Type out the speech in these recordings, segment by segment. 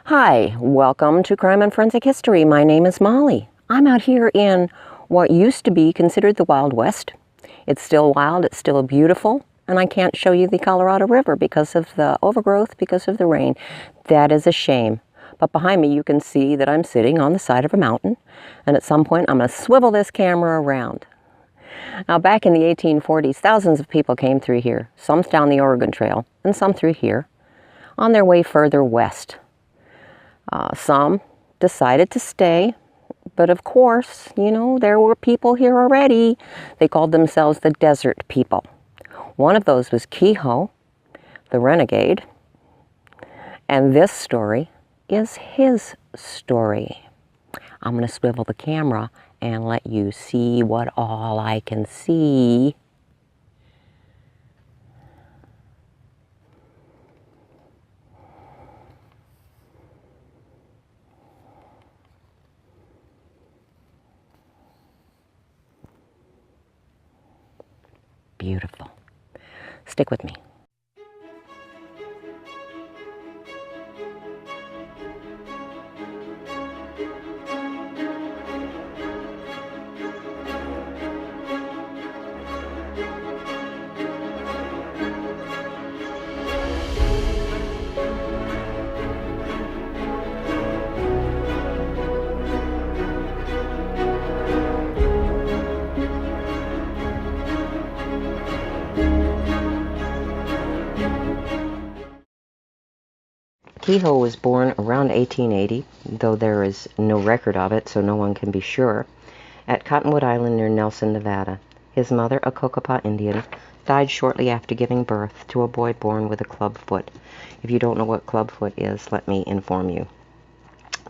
Hi, welcome to Crime and Forensic History. My name is Molly. I'm out here in what used to be considered the Wild West. It's still wild, it's still beautiful, and I can't show you the Colorado River because of the overgrowth, because of the rain. That is a shame. But behind me you can see that I'm sitting on the side of a mountain, and at some point I'm going to swivel this camera around. Now back in the 1840s, thousands of people came through here, some down the Oregon Trail, and some through here, on their way further west. Some decided to stay, but of course, you know, there were people here already. They called themselves the desert people. One of those was Queho, the Renegade, and this story is his story. I'm going to swivel the camera and let you see what all I can see. Beautiful. Stick with me. Queho was born around 1880, though there is no record of it, so no one can be sure, at Cottonwood Island near Nelson, Nevada. His mother, a Cocopah Indian, died shortly after giving birth to a boy born with a clubfoot. If you don't know what clubfoot is, let me inform you.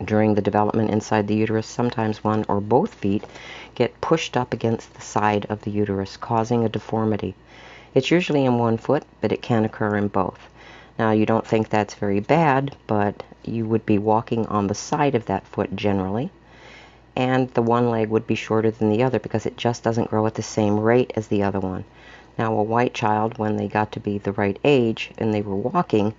During the development inside the uterus, sometimes one or both feet get pushed up against the side of the uterus, causing a deformity. It's usually in one foot, but it can occur in both. Now, you don't think that's very bad, but you would be walking on the side of that foot generally, and the one leg would be shorter than the other because it just doesn't grow at the same rate as the other one. Now, a white child, when they got to be the right age and they were walking,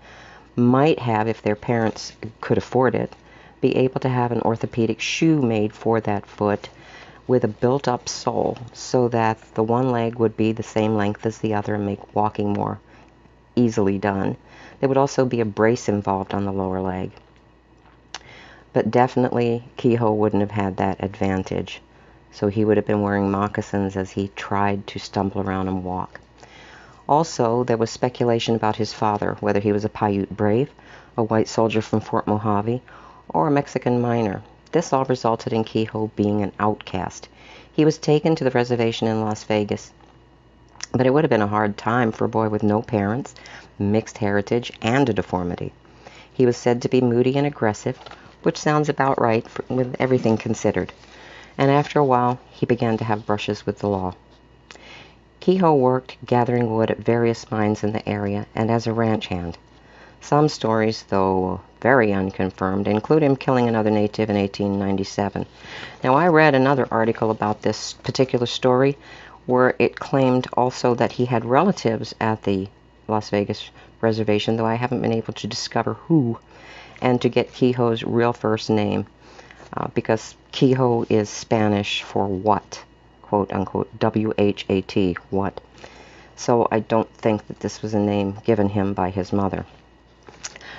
might have, if their parents could afford it, be able to have an orthopedic shoe made for that foot with a built-up sole so that the one leg would be the same length as the other and make walking more easily done. There would also be a brace involved on the lower leg. But definitely Queho wouldn't have had that advantage. So he would have been wearing moccasins as he tried to stumble around and walk. Also, there was speculation about his father, whether he was a Paiute brave, a white soldier from Fort Mojave, or a Mexican miner. This all resulted in Queho being an outcast. He was taken to the reservation in Las Vegas. But it would have been a hard time for a boy with no parents, mixed heritage, and a deformity. He was said to be moody and aggressive, which sounds about right with everything considered. And after a while, he began to have brushes with the law. Queho worked gathering wood at various mines in the area and as a ranch hand. Some stories, though very unconfirmed, include him killing another native in 1897. Now, I read another article about this particular story where it claimed also that he had relatives at the Las Vegas reservation, though I haven't been able to discover who, and to get Queho's real first name, because Queho is Spanish for what, quote unquote, W-H-A-T, what. So I don't think that this was a name given him by his mother.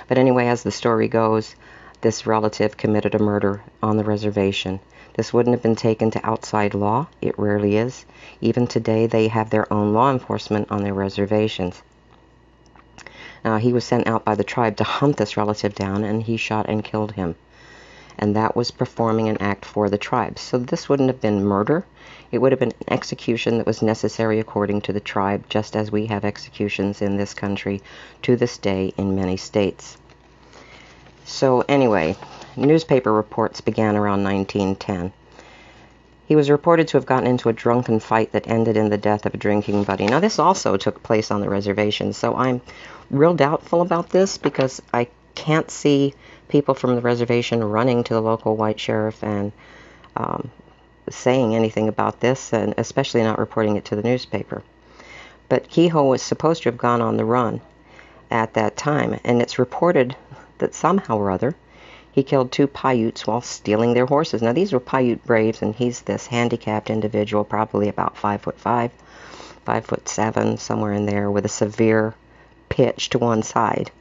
But anyway, as the story goes, this relative committed a murder on the reservation. This wouldn't have been taken to outside law. It rarely is. Even today, they have their own law enforcement on their reservations. Now, he was sent out by the tribe to hunt this relative down, and he shot and killed him. And that was performing an act for the tribe. So this wouldn't have been murder. It would have been an execution that was necessary according to the tribe, just as we have executions in this country to this day in many states. So anyway, newspaper reports began around 1910. He was reported to have gotten into a drunken fight that ended in the death of a drinking buddy. Now, this also took place on the reservation, so I'm real doubtful about this because I can't see people from the reservation running to the local white sheriff and saying anything about this, and especially not reporting it to the newspaper. But Queho was supposed to have gone on the run at that time, and it's reported that somehow or other He killed 2 Paiutes while stealing their horses. Now, these were Paiute braves, and he's this handicapped individual, probably about 5'5", 5'7", somewhere in there, with a severe pitch to one side.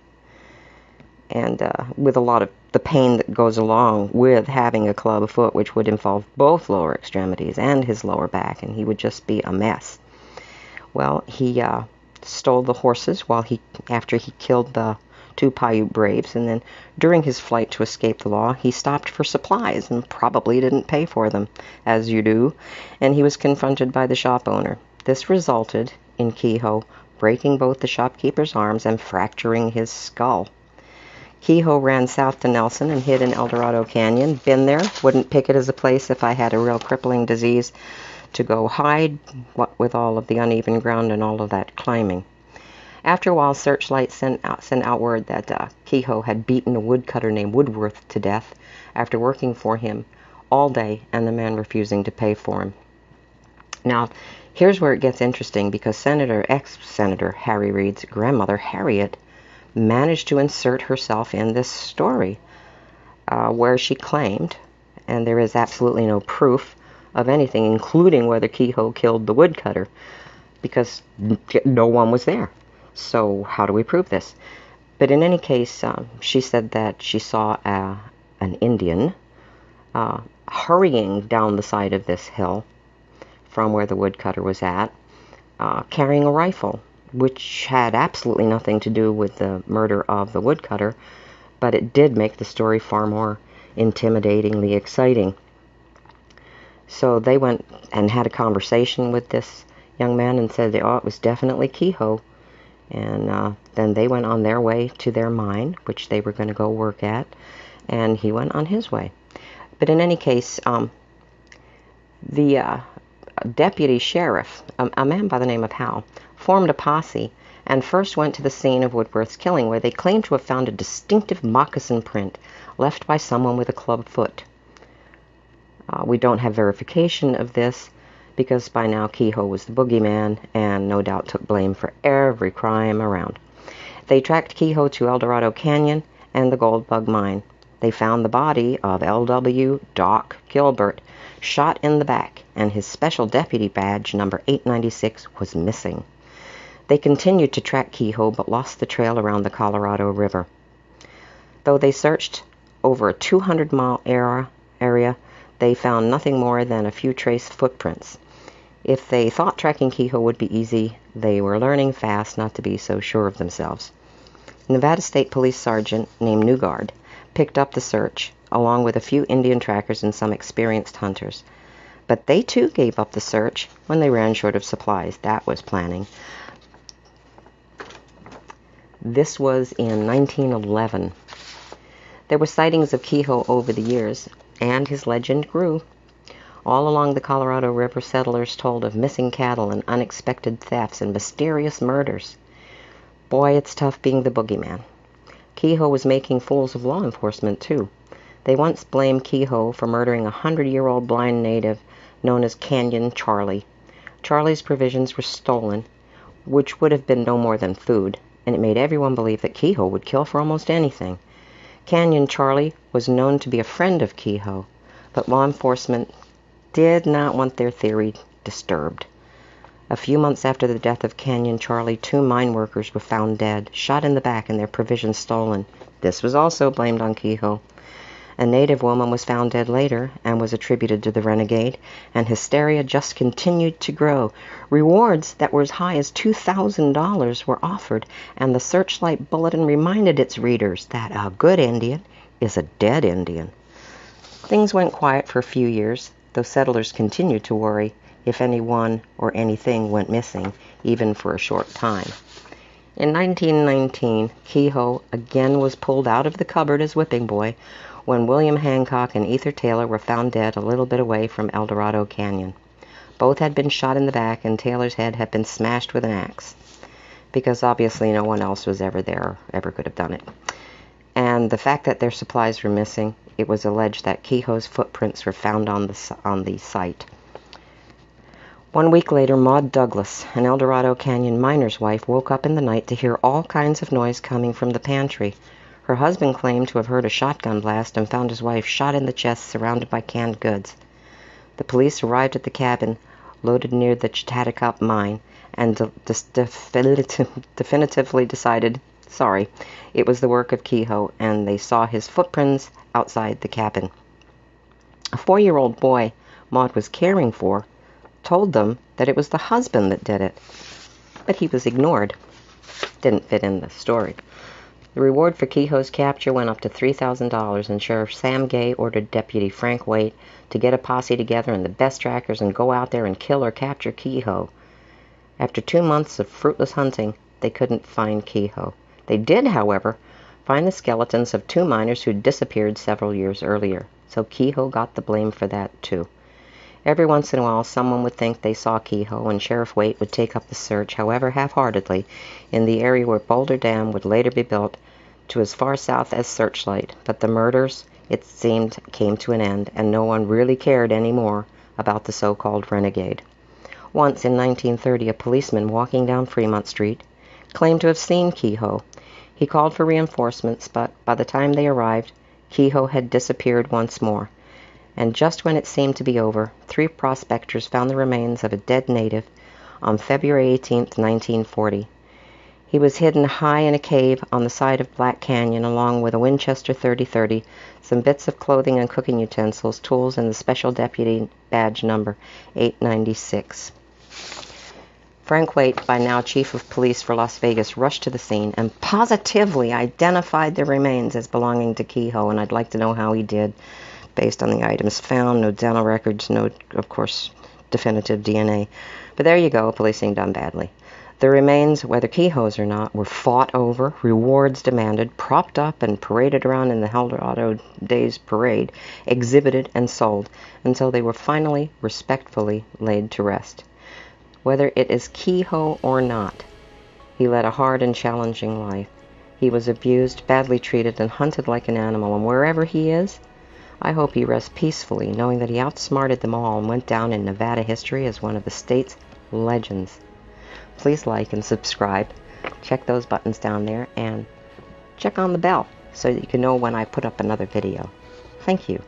And with a lot of the pain that goes along with having a club foot, which would involve both lower extremities and his lower back, and he would just be a mess. Well, he stole the horses after he killed the 2 Paiute braves, and then during his flight to escape the law, he stopped for supplies and probably didn't pay for them, as you do, and he was confronted by the shop owner. This resulted in Queho breaking both the shopkeeper's arms and fracturing his skull. Queho ran south to Nelson and hid in El Dorado Canyon. Been there, wouldn't pick it as a place if I had a real crippling disease to go hide, what with all of the uneven ground and all of that climbing. After a while, Searchlight sent out word that Queho had beaten a woodcutter named Woodworth to death after working for him all day and the man refusing to pay for him. Now, here's where it gets interesting, because ex-Senator Harry Reid's grandmother, Harriet, managed to insert herself in this story where she claimed, and there is absolutely no proof of anything, including whether Queho killed the woodcutter, because no one was there. So how do we prove this? But in any case, she said that she saw an Indian hurrying down the side of this hill from where the woodcutter was at, carrying a rifle, which had absolutely nothing to do with the murder of the woodcutter, but it did make the story far more intimidatingly exciting. So they went and had a conversation with this young man and said, oh, it was definitely Queho. And then they went on their way to their mine, which they were going to go work at, and he went on his way. But in any case, the deputy sheriff, a man by the name of Hal, formed a posse and first went to the scene of Woodworth's killing, where they claimed to have found a distinctive moccasin print left by someone with a club foot. We don't have verification of this, because by now Queho was the boogeyman and no doubt took blame for every crime around. They tracked Queho to El Dorado Canyon and the Gold Bug Mine. They found the body of L.W. Doc Gilbert, shot in the back, and his special deputy badge, number 896, was missing. They continued to track Queho, but lost the trail around the Colorado River. Though they searched over a 200-mile area, they found nothing more than a few trace footprints. If they thought tracking Queho would be easy, they were learning fast not to be so sure of themselves. Nevada State Police Sergeant named Newgard picked up the search, along with a few Indian trackers and some experienced hunters. But they too gave up the search when they ran short of supplies. That was planning. This was in 1911. There were sightings of Queho over the years, and his legend grew. All along the Colorado River, settlers told of missing cattle and unexpected thefts and mysterious murders. Boy, it's tough being the boogeyman. Queho was making fools of law enforcement, too. They once blamed Queho for murdering a 100-year-old blind native known as Canyon Charlie. Charlie's provisions were stolen, which would have been no more than food, and it made everyone believe that Queho would kill for almost anything. Canyon Charlie was known to be a friend of Queho, but law enforcement did not want their theory disturbed. A few months after the death of Canyon Charlie, 2 mine workers were found dead, shot in the back and their provisions stolen. This was also blamed on Queho. A native woman was found dead later and was attributed to the Renegade, and hysteria just continued to grow. Rewards that were as high as $2,000 were offered, and the Searchlight Bulletin reminded its readers that a good Indian is a dead Indian. Things went quiet for a few years, though settlers continued to worry if anyone or anything went missing, even for a short time. In 1919, Queho again was pulled out of the cupboard as whipping boy when William Hancock and Ether Taylor were found dead a little bit away from El Dorado Canyon. Both had been shot in the back, and Taylor's head had been smashed with an axe, because obviously no one else was ever there or ever could have done it. And the fact that their supplies were missing, it was alleged that Queho's footprints were found on the site. 1 week later, Maud Douglas, an El Dorado Canyon miner's wife, woke up in the night to hear all kinds of noise coming from the pantry. Her husband claimed to have heard a shotgun blast and found his wife shot in the chest, surrounded by canned goods. The police arrived at the cabin located near the Chattahoochee mine and definitively decided, it was the work of Queho, and they saw his footprints outside the cabin. A 4-year-old boy Maud was caring for told them that it was the husband that did it, but he was ignored. Didn't fit in the story. The reward for Queho's capture went up to $3,000, and Sheriff Sam Gay ordered Deputy Frank Waite to get a posse together and the best trackers and go out there and kill or capture Queho. After 2 months of fruitless hunting, they couldn't find Queho. They did, however, find the skeletons of 2 miners who disappeared several years earlier, so Queho got the blame for that too. Every once in a while, someone would think they saw Queho, and Sheriff Waite would take up the search, however half-heartedly, in the area where Boulder Dam would later be built to as far south as Searchlight. But the murders, it seemed, came to an end, and no one really cared anymore about the so-called Renegade. Once, in 1930, a policeman walking down Fremont Street claimed to have seen Queho. He called for reinforcements, but by the time they arrived, Queho had disappeared once more. And just when it seemed to be over, 3 prospectors found the remains of a dead native on February 18, 1940. He was hidden high in a cave on the side of Black Canyon, along with a Winchester .30-30, some bits of clothing and cooking utensils, tools, and the Special Deputy badge number 896. Frank Waite, by now Chief of Police for Las Vegas, rushed to the scene and positively identified the remains as belonging to Queho, and I'd like to know how he did. Based on the items found, no dental records, no, of course, definitive DNA. But there you go, policing done badly. The remains, whether Queho's or not, were fought over, rewards demanded, propped up and paraded around in the Eldorado Days Parade, exhibited and sold, until they were finally, respectfully laid to rest. Whether it is Queho or not, he led a hard and challenging life. He was abused, badly treated, and hunted like an animal, and wherever he is, I hope he rests peacefully, knowing that he outsmarted them all and went down in Nevada history as one of the state's legends. Please like and subscribe. Check those buttons down there and check on the bell so that you can know when I put up another video. Thank you.